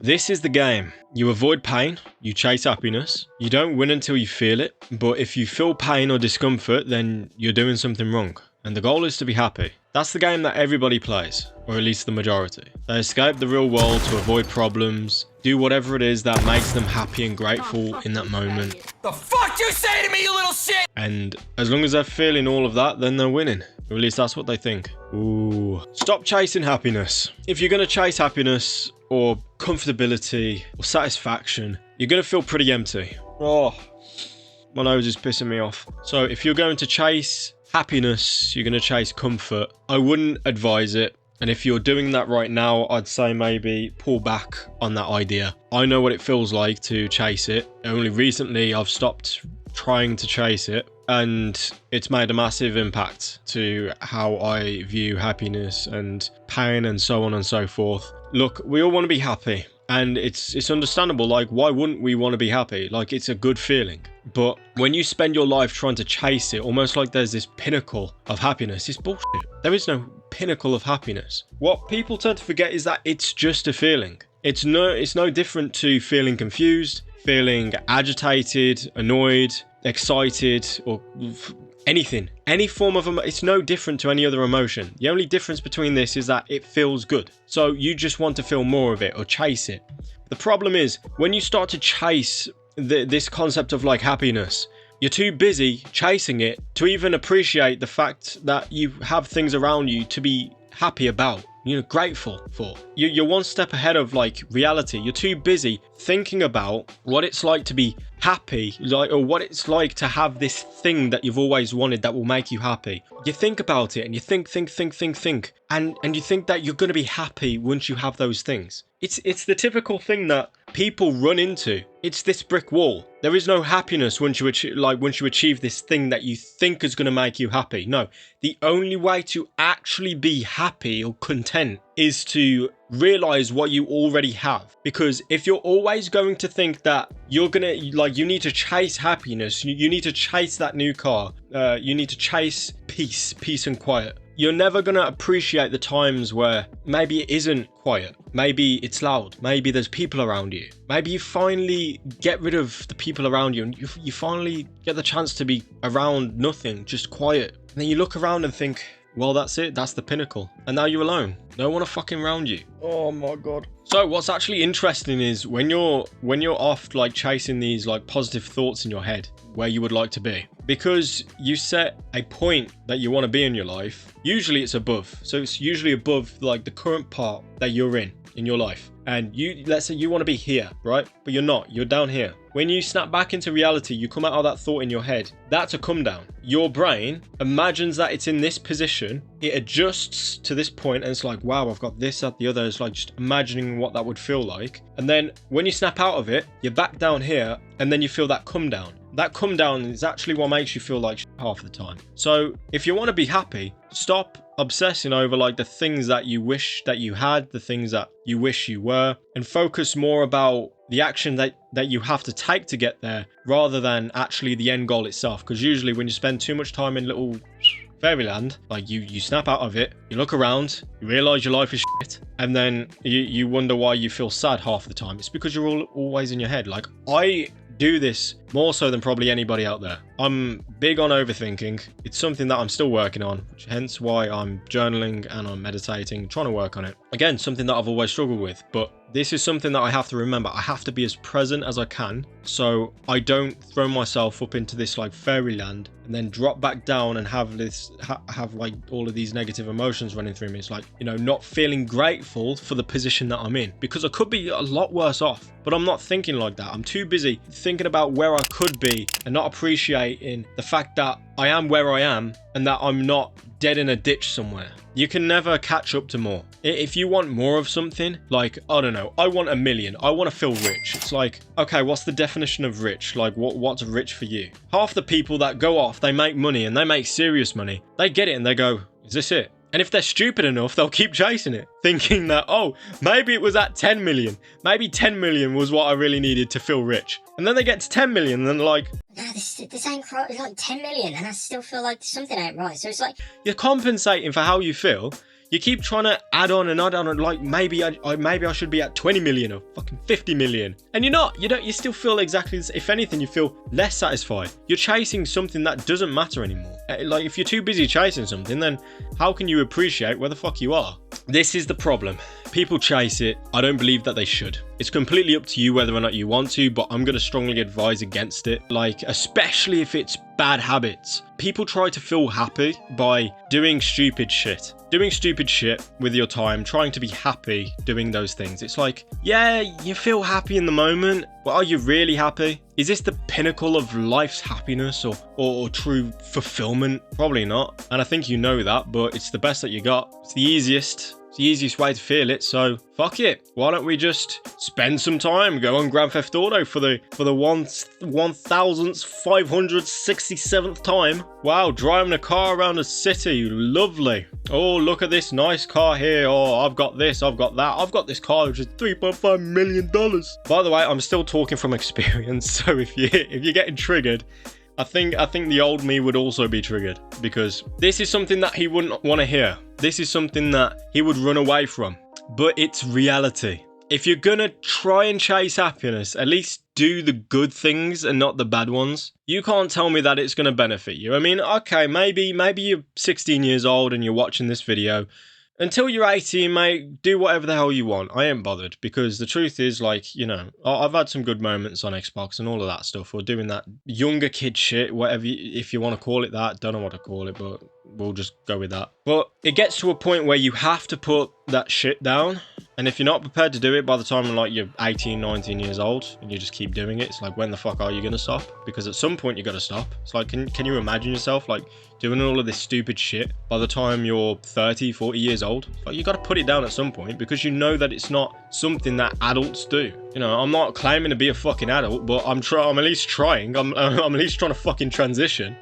This is the game. You avoid pain, you chase happiness. You don't win until you feel it, but if you feel pain or discomfort, then you're doing something wrong. And the goal is to be happy. That's the game that everybody plays, or at least the majority. They escape the real world to avoid problems, do whatever it is that makes them happy and grateful in that moment. The fuck you say to me, you little shit? And as long as they're feeling all of that, then they're winning. Or at least that's what they think. Ooh. Stop chasing happiness. If you're going to chase happiness or comfortability or satisfaction, you're going to feel pretty empty. Oh, my nose is pissing me off. So if you're going to chase happiness, you're going to chase comfort, I wouldn't advise it. And if you're doing that right now, I'd say maybe pull back on that idea. I know what it feels like to chase it. Only recently I've stopped trying to chase it, and it's made a massive impact to how I view happiness and pain and so on and so forth. Look, we all want to be happy, and it's understandable. Like, why wouldn't we want to be happy? Like, it's a good feeling. But when you spend your life trying to chase it, almost like there's this pinnacle of happiness, it's bullshit. There is no pinnacle of happiness. What people tend to forget is that it's just a feeling. It's no different to feeling confused, feeling agitated, annoyed, excited, or anything. Any form of it's no different to any other emotion. The only difference between this is that it feels good. So you just want to feel more of it or chase it. The problem is when you start to chase this concept of like happiness, you're too busy chasing it to even appreciate the fact that you have things around you to be happy about, you know, grateful for. You're one step ahead of like reality. You're too busy thinking about what it's like to be happy, like, or what it's like to have this thing that you've always wanted that will make you happy. You think about it and you think, and you think that you're going to be happy once you have those things. It's the typical thing that people run into. It's this brick wall. There is no happiness once you achieve this thing that you think is going to make you happy. No, the only way to actually be happy or content is to realize what you already have. Because if you're always going to think that you're gonna, like, you need to chase happiness, you need to chase that new car, you need to chase peace and quiet, you're never going to appreciate the times where maybe it isn't quiet, maybe it's loud, maybe there's people around you, maybe you finally get rid of the people around you and you finally get the chance to be around nothing, just quiet. And then you look around and think, well, that's it, that's the pinnacle. And now you're alone. No one fucking around you. Oh my god. So what's actually interesting is when you're off like chasing these like positive thoughts in your head where you would like to be, because you set a point that you want to be in your life, usually it's above. So it's usually above like the current part that you're in your life. And let's say you want to be here, right? But you're not, you're down here. When you snap back into reality, you come out of that thought in your head. That's a come down. Your brain imagines that it's in this position. It adjusts to this point and it's like, wow, I've got this, that, the other. It's like just imagining what that would feel like. And then when you snap out of it, you're back down here and then you feel that come down. That come down is actually what makes you feel like shit half the time. So if you want to be happy, stop obsessing over like the things that you wish that you had, the things that you wish you were, and focus more about the action that you have to take to get there rather than actually the end goal itself. Because usually when you spend too much time in little fairyland, like you snap out of it, you look around, you realize your life is shit, and then you wonder why you feel sad half the time. It's because you're always in your head. Like, I do this more so than probably anybody out there. I'm big on overthinking. It's something that I'm still working on, hence why I'm journaling and I'm meditating, trying to work on it. Again, something that I've always struggled with, but this is something that I have to remember. I have to be as present as I can so I don't throw myself up into this like fairyland and then drop back down and have like all of these negative emotions running through me. It's like, you know, not feeling grateful for the position that I'm in, because I could be a lot worse off, but I'm not thinking like that. I'm too busy thinking about where I could be and not appreciating the fact that I am where I am and that I'm not dead in a ditch somewhere. You can never catch up to more. If you want more of something, like, I don't know, I want 1 million, I want to feel rich. It's like, okay, what's the definition of rich? Like, what's rich for you? Half the people that go off, they make money and they make serious money. They get it and they go, is this it? And if they're stupid enough, they'll keep chasing it, thinking that, oh, maybe it was at 10 million. Maybe 10 million was what I really needed to feel rich. And then they get to 10 million and then they're like, no, this ain't right. It's like 10 million and I still feel like something ain't right. So it's like, you're compensating for how you feel. You keep trying to add on and add on, and like maybe I should be at 20 million or fucking 50 million, and you're not. You still feel exactly. If anything, you feel less satisfied. You're chasing something that doesn't matter anymore. Like if you're too busy chasing something, then how can you appreciate where the fuck you are? This is the problem. People chase it. I don't believe that they should. It's completely up to you whether or not you want to, but I'm going to strongly advise against it. Like, especially if it's bad habits. People try to feel happy by doing stupid shit. Doing stupid shit with your time, trying to be happy doing those things. It's like, yeah, you feel happy in the moment, but are you really happy? Is this the pinnacle of life's happiness or true fulfillment? Probably not. And I think you know that, but it's the best that you got. It's the easiest. It's the easiest way to feel it, so fuck it. Why don't we just spend some time, go on Grand Theft Auto for the 1567th time. Wow, driving a car around a city, lovely. Oh, look at this nice car here. Oh, I've got this, I've got that. I've got this car which is $3.5 million. By the way, I'm still talking from experience, so if you're getting triggered, I think the old me would also be triggered, because this is something that he wouldn't want to hear. This is something that he would run away from. But it's reality. If you're gonna try and chase happiness, at least do the good things and not the bad ones. You can't tell me that it's gonna benefit you. I mean, okay, maybe you're 16 years old and you're watching this video. Until you're 18, mate, do whatever the hell you want. I ain't bothered, because the truth is, like, you know, I've had some good moments on Xbox and all of that stuff, or doing that younger kid shit, whatever, if you want to call it that. Don't know what to call it, but we'll just go with that. But it gets to a point where you have to put that shit down. And if you're not prepared to do it by the time like you're 18, 19 years old, and you just keep doing it, it's like, when the fuck are you going to stop? Because at some point you got to stop. It's like, can you imagine yourself like doing all of this stupid shit by the time you're 30, 40 years old? Like, you got to put it down at some point, because you know that it's not something that adults do. You know, I'm not claiming to be a fucking adult, but I'm at least trying. I'm at least trying to fucking transition.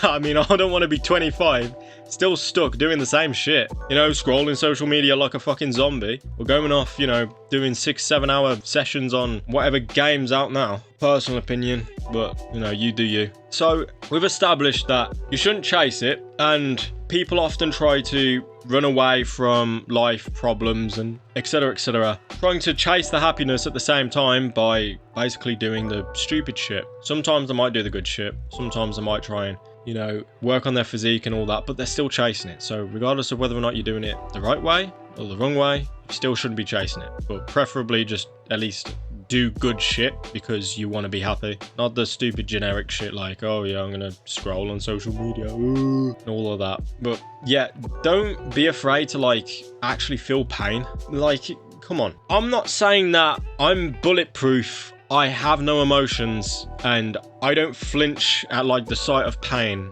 I mean, I don't want to be 25, still stuck doing the same shit. You know, scrolling social media like a fucking zombie. Or going off, you know, doing 6-7 hour sessions on whatever game's out now. Personal opinion, but, you know, you do you. So, we've established that you shouldn't chase it, and people often try to run away from life problems and etc, trying to chase the happiness at the same time by basically doing the stupid shit. Sometimes they might do the good shit, sometimes they might try and, you know, work on their physique and all that, but they're still chasing it. So regardless of whether or not you're doing it the right way or the wrong way, you still shouldn't be chasing it. But preferably just at least do good shit because you want to be happy, not the stupid generic shit like, oh yeah, I'm gonna scroll on social media, ooh, and all of that. But yeah, don't be afraid to like actually feel pain. Like, come on, I'm not saying that I'm bulletproof. I have no emotions and I don't flinch at like the sight of pain.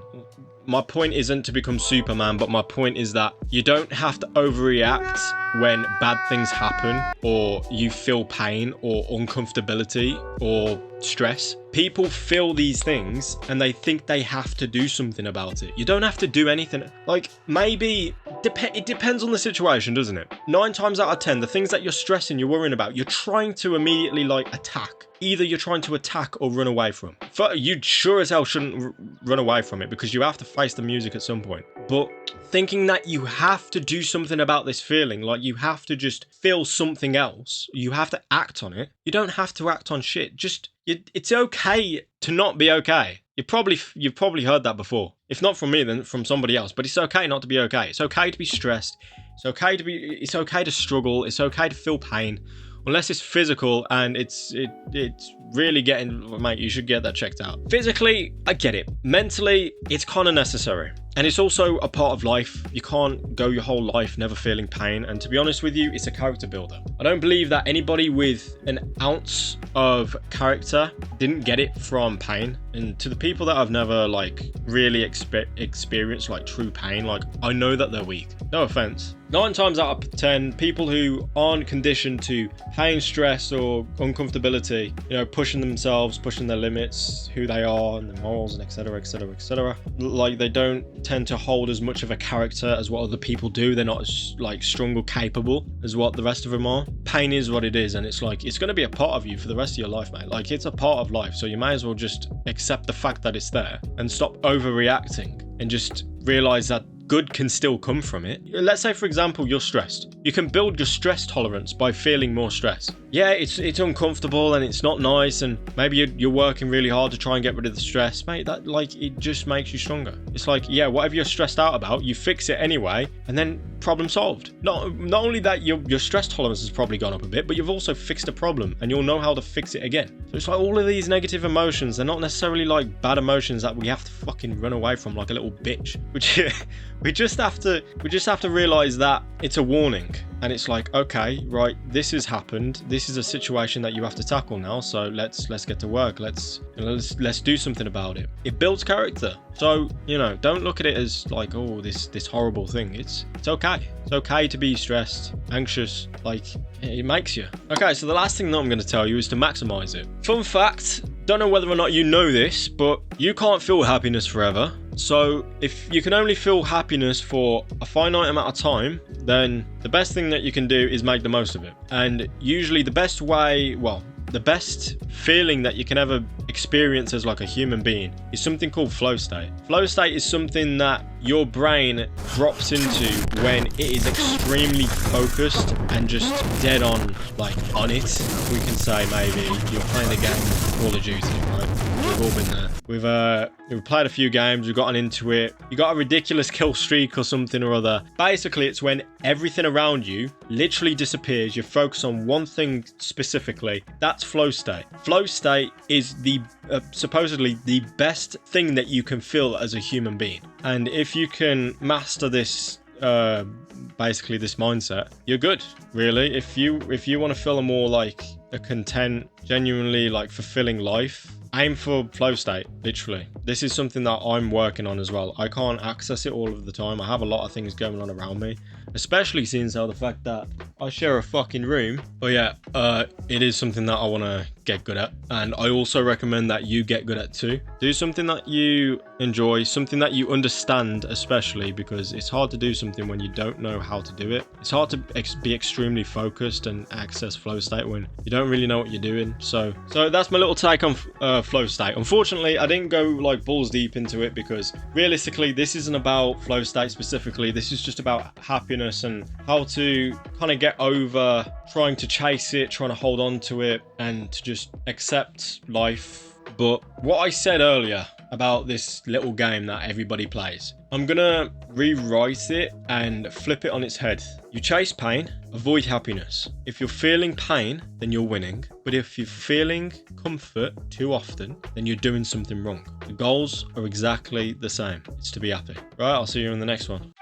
My point isn't to become Superman, but my point is that you don't have to overreact when bad things happen, or you feel pain or uncomfortability or stress. People feel these things and they think they have to do something about it. You don't have to do anything. Like, maybe it depends on the situation, doesn't it? 9 times out of 10, the things that you're stressing, you're worrying about, you're trying to immediately like attack. Either you're trying to attack or run away from. You sure as hell shouldn't run away from it, because you have to face the music at some point. But thinking that you have to do something about this feeling, like you have to just feel something else, you have to act on it. You don't have to act on shit. It's okay to not be okay. You've probably heard that before. If not from me, then from somebody else. But it's okay not to be okay. It's okay to be stressed. It's okay to struggle. It's okay to feel pain. Unless it's physical and it's really getting, mate, you should get that checked out. Physically, I get it. Mentally, it's kind of necessary. And it's also a part of life. You can't go your whole life never feeling pain. And to be honest with you, it's a character builder. I don't believe that anybody with an ounce of character didn't get it from pain. And to the people that I've never like really experienced like true pain, like I know that they're weak. No offense. 9 times out of 10, people who aren't conditioned to pain, stress, or uncomfortability, you know, pushing themselves, pushing their limits, who they are, and their morals, and etc, like they don't tend to hold as much of a character as what other people do. They're not as like strong or capable as what the rest of them are. Pain is what it is, and it's like, it's going to be a part of you for the rest of your life, mate. Like, it's a part of life, so you may as well just accept the fact that it's there and stop overreacting and just realize that good can still come from it. Let's say, for example, you're stressed. You can build your stress tolerance by feeling more stress. Yeah, it's uncomfortable and it's not nice, and maybe you're working really hard to try and get rid of the stress, mate. That, like, it just makes you stronger. It's like, yeah, whatever you're stressed out about, you fix it anyway, and then problem solved. Not only that, your stress tolerance has probably gone up a bit, but you've also fixed a problem, and you'll know how to fix it again. So it's like all of these negative emotions, they're not necessarily like bad emotions that we have to fucking run away from like a little bitch. Which we just have to realize that it's a warning, and it's like, okay, right, this has happened. This is a situation that you have to tackle now. So let's get to work. Let's do something about it. It builds character. So, you know, don't look at it as like, oh, this horrible thing. It's okay. It's okay to be stressed, anxious. Like, it makes you. Okay, so the last thing that I'm going to tell you is to maximize it. Fun fact, don't know whether or not you know this, but you can't feel happiness forever. So if you can only feel happiness for a finite amount of time, then the best thing that you can do is make the most of it. And usually the best way, well, the best feeling that you can ever experience as like a human being is something called flow state. Flow state is something that your brain drops into when it is extremely focused and just dead on, like on it. We can say maybe you're playing the game Call of Duty, right? We've all been there. We've played a few games, we've gotten into it, you got a ridiculous kill streak or something or other. Basically, it's when everything around you literally disappears, you focus on one thing specifically. That's flow state. Flow state is the supposedly the best thing that you can feel as a human being. And if you can master this basically this mindset, you're good, really. If you want to feel a more like a content, genuinely like fulfilling life, aim for flow state, literally. This is something that I'm working on as well. I can't access it all of the time. I have a lot of things going on around me, especially since the fact that I share a fucking room. But yeah, it is something that I want to get good at, and I also recommend that you get good at too. Do something that you enjoy, something that you understand, especially because it's hard to do something when you don't know how to do it. It's hard to be extremely focused and access flow state when you don't really know what you're doing. So that's my little take on flow state. Unfortunately, I didn't go like balls deep into it because realistically this isn't about flow state specifically. This is just about happiness and how to kind of get over trying to chase it, trying to hold on to it, and to just accept life. But what I said earlier about this little game that everybody plays, I'm gonna rewrite it and flip it on its head. You chase pain, avoid happiness. If you're feeling pain, then you're winning. But if you're feeling comfort too often, then you're doing something wrong. The goals are exactly the same. It's to be happy. Right, I'll see you in the next one.